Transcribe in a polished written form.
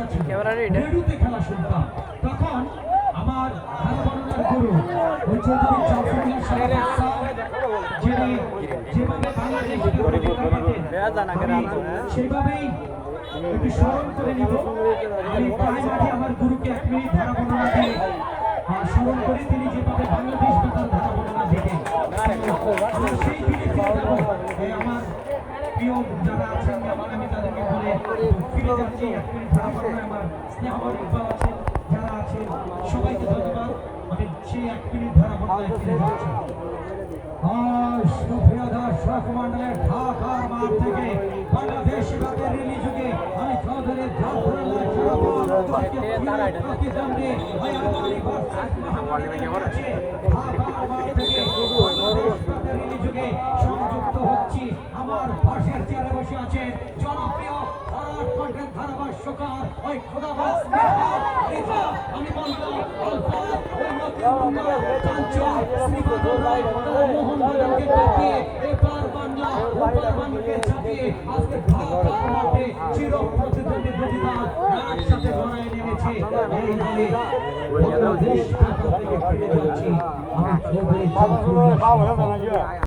বয়স আছে, রেডিওতে খেলা শুনতাম। তখন আমার ধারাবাহিকের গুরু ওই চৌধুরী জাফরুল্লাহ সাহেব, যিনি যেভাবে বাংলাদেশকে সেভাবেই একটু স্মরণ করে নিব। আমি প্রায় মাঠে আমার গুরুকে 1 মিনিট ধারা বর্ণনা দিয়ে স্মরণ করি, তিনি যেভাবে বাংলাদেশ বেতার ধারা বর্ণনা দিতেন। সেই দিনে ফিরে যাব। আমার প্রিয় যারা আছেন আমি তাদেরকে বলে ফিরে যাচ্ছি 1 মিনিট ধারা বর্ণনা। আমার স্নেহবান ইকবাল আছেন, যারা আছেন সবাইকে ধন্যবাদ। আমি সেই 1 মিনিট ধারা বর্ণনায় ফিরে যাচ্ছি। সুপ্রিয় দর্শক মন্ডলের ঢাকার মাঠ থেকে বাংলাদেশ বিভাগের রিলি যুগে আমি চৌধুরী জাফরুল্লাহ সংযুক্ত হচ্ছি। আমার পাশের চেয়ারে বসে আছেন জনপ্রিয় ধারাভাষ্যকার ওই খোদাবাজ আমি বলবো মোহন বাগানকে কাটিয়ে এবার বাংলা ওপার বাংলাকে ছাপিয়ে আজকে ঢাকার মাঠে চির প্রতিদ্বন্দ্বী প্রতিদান একসাথে লড়াই নেমেছে। এই দলে বাংলাদেশ ঢাকা থেকে ফিরে যাচ্ছি। আমি চৌধুরী জাফরুল্লাহ